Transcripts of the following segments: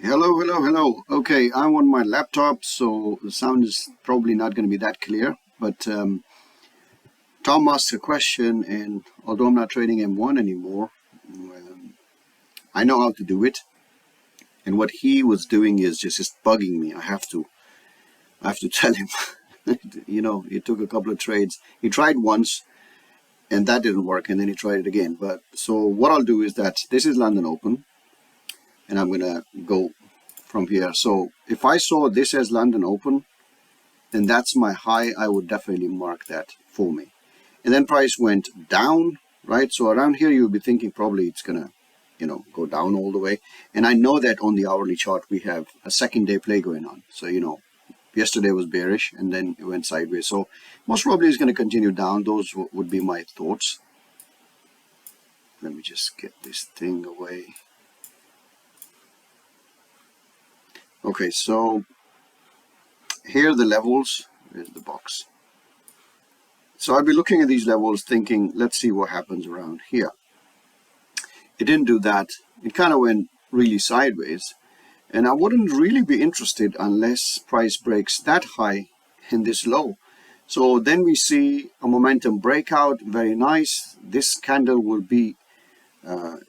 Hello, hello, hello. Okay, I'm on my laptop, so the sound is probably not going to be that clear. But Tom asked a question, and although I'm not trading M1 anymore, I know how to do it. And what he was doing is just bugging me. I have to tell him. It took a couple of trades. He tried once, and that didn't work, and then he tried it again. But so what I'll do is that this is London Open, and I'm gonna go from here. So if I saw this as London Open, then that's my high. I would definitely mark that for me. And then price went down, right? So around here you would be thinking probably it's gonna, go down all the way. And I know that on the hourly chart we have a second day play going on. So yesterday was bearish and then it went sideways. So most probably it's going to continue down. Those would be my thoughts. Let me just get this thing away. Okay, so here are the levels. There's the box. So I'll be looking at these levels thinking, let's see what happens around here. It didn't do that. It kind of went really sideways. And I wouldn't really be interested unless price breaks that high and this low. So then we see a momentum breakout, very nice. This candle will be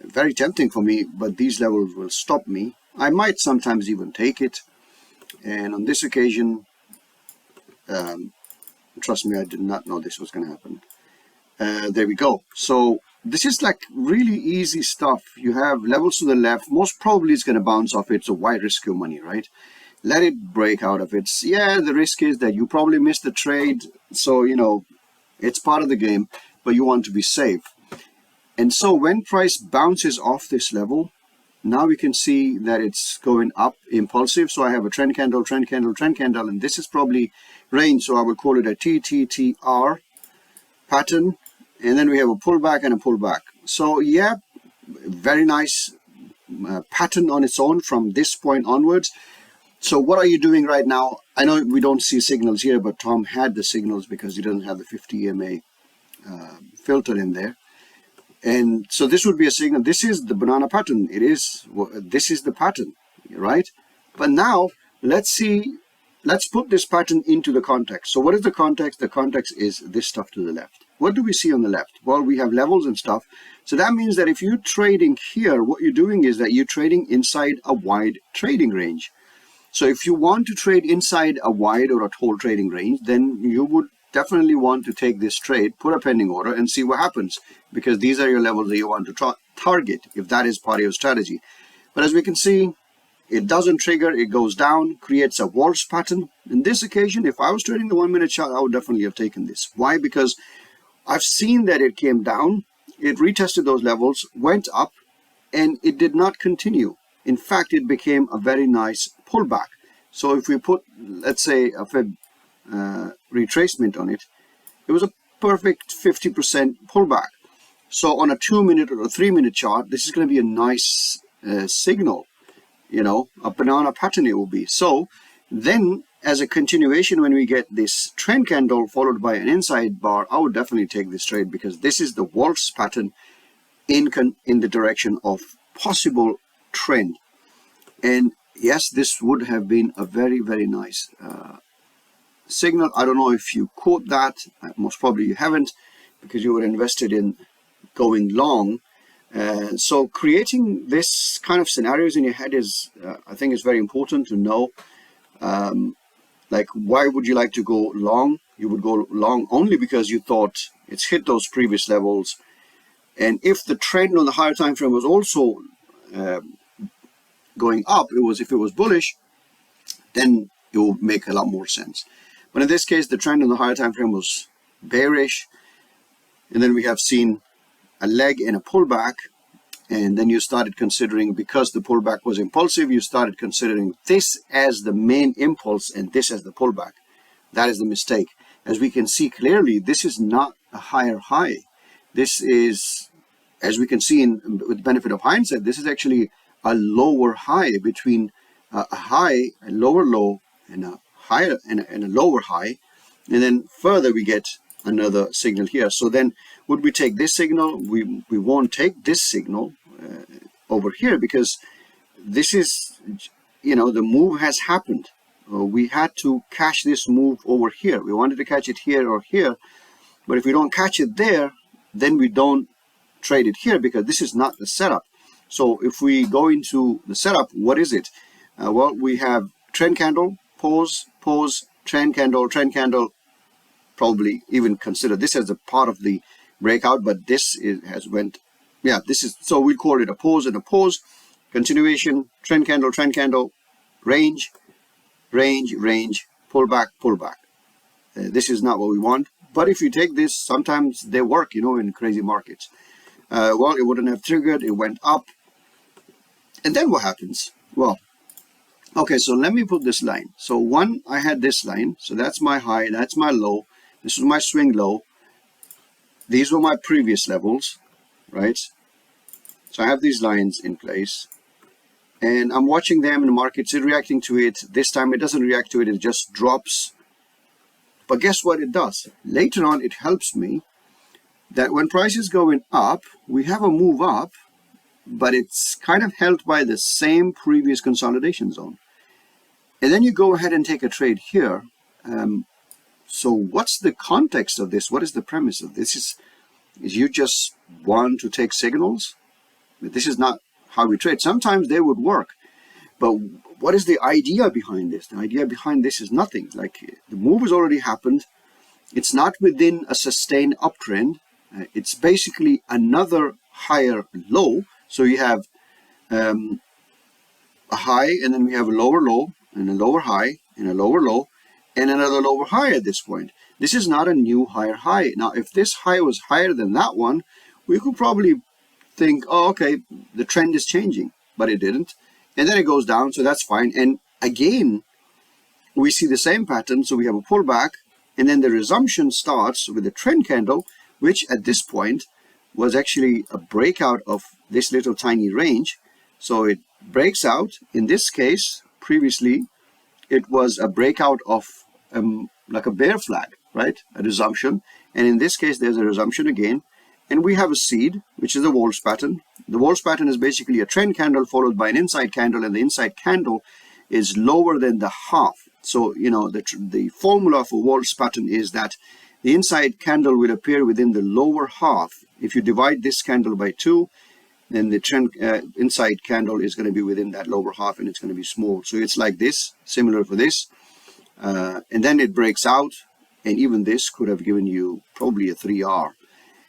very tempting for me, but these levels will stop me. I might sometimes even take it. And on this occasion, trust me, I did not know this was going to happen. There we go. So this is like really easy stuff. You have levels to the left. Most probably it's going to bounce off it. So why risk your money, right? Let it break out of it. Yeah, the risk is that you probably missed the trade. So, it's part of the game, but you want to be safe. And so when price bounces off this level, now we can see that it's going up impulsive. So I have a trend candle, trend candle, trend candle, and this is probably range. So I will call it a TTTR pattern. And then we have a pullback and a pullback. So yeah, very nice pattern on its own from this point onwards. So what are you doing right now? I know we don't see signals here, but Tom had the signals because he doesn't have the 50 EMA filter in there. And so this would be a signal. This is the banana pattern. This is the pattern, right? But now let's put this pattern into the context. So what is the context? The context is this stuff to the left. What do we see on the left? Well, we have levels and stuff. So that means that if you're trading here, what you're doing is that you're trading inside a wide trading range. So if you want to trade inside a wide or a tall trading range, then you would definitely want to take this trade, put a pending order, and see what happens, because these are your levels that you want to target if that is part of your strategy. But as we can see, it doesn't trigger, it goes down, creates a Waltz pattern. In this occasion, if I was trading the 1 minute chart, I would definitely have taken this. Why? Because I've seen that it came down, it retested those levels, went up, and it did not continue. In fact, it became a very nice pullback. So if we put, let's say, a Fib retracement on it, it was a perfect 50% pullback. So on a 2 minute or a 3 minute chart, this is going to be a nice signal, a banana pattern it will be. So then as a continuation, when we get this trend candle followed by an inside bar, I would definitely take this trade because this is the Waltz pattern in the direction of possible trend. And yes, this would have been a very, very nice signal. I don't know if you caught that. Most probably you haven't, because you were invested in going long. So creating this kind of scenarios in your head is, I think, is very important to know. Like, why would you like to go long? You would go long only because you thought it's hit those previous levels. And if the trend on the higher time frame was also going up, if it was bullish, then it will make a lot more sense. But in this case, the trend on the higher time frame was bearish, and then we have seen a leg and a pullback, and then you started considering, because the pullback was impulsive, you started considering this as the main impulse and this as the pullback. That is the mistake. As we can see clearly, this is not a higher high. This is, as we can see with the benefit of hindsight, this is actually a lower high between a high, a lower low, and a higher and a lower high. And then further we get another signal here. So then would we take this signal? We won't take this signal over here, because this is you know, the move has happened. We had to catch this move over here. We wanted to catch it here or here, but if we don't catch it there, then we don't trade it here because this is not the setup. So if we go into the setup, what is it? Well, we have trend candle, pause, pause, trend candle, probably even consider this as a part of the breakout, but this has went, yeah, this is, so we call it a pause and a pause, continuation, trend candle, range, pullback. This is not what we want. But if you take this, sometimes they work, you know, in crazy markets. Well, it wouldn't have triggered, it went up. And then what happens? Well, okay, so let me put this line. So one, I had this line. So that's my high, that's my low. This was my swing low. These were my previous levels, right? So I have these lines in place. And I'm watching them in the markets, it's reacting to it. This time it doesn't react to it, it just drops. But guess what it does? Later on, it helps me that when prices going up, we have a move up, but it's kind of held by the same previous consolidation zone. And then you go ahead and take a trade here. So what's the context of this? What is the premise of this? Is you just want to take signals? This is not how we trade. Sometimes they would work, but what is the idea behind this? The idea behind this is nothing. Like, the move has already happened. It's not within a sustained uptrend. It's basically another higher low. So you have a high, and then we have a lower low, and a lower high, and a lower low, and another lower high at this point. This is not a new higher high. Now, if this high was higher than that one, we could probably think, oh, okay, the trend is changing, but it didn't. And then it goes down, so that's fine. And again, we see the same pattern. So we have a pullback, and then the resumption starts with a trend candle, which at this point was actually a breakout of this little tiny range. So it breaks out. In this case, previously, it was a breakout of like a bear flag, right? A resumption. And in this case, there's a resumption again. And we have a seed, which is a Waltz pattern. The Waltz pattern is basically a trend candle followed by an inside candle, and the inside candle is lower than the half. So, you know, the formula for Waltz pattern is that the inside candle will appear within the lower half. If you divide this candle by 2, then the trend inside candle is going to be within that lower half, and it's going to be small. So it's like this, similar for this. And then it breaks out, and even this could have given you probably a 3R.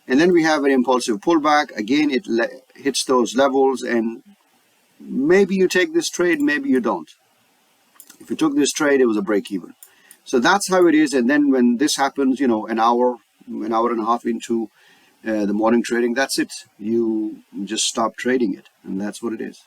And then we have an impulsive pullback. Again, it hits those levels, and maybe you take this trade, maybe you don't. If you took this trade, it was a break even. So that's how it is. And then when this happens, you know, an hour and a half into the morning trading, that's it. You just stop trading it, and that's what it is.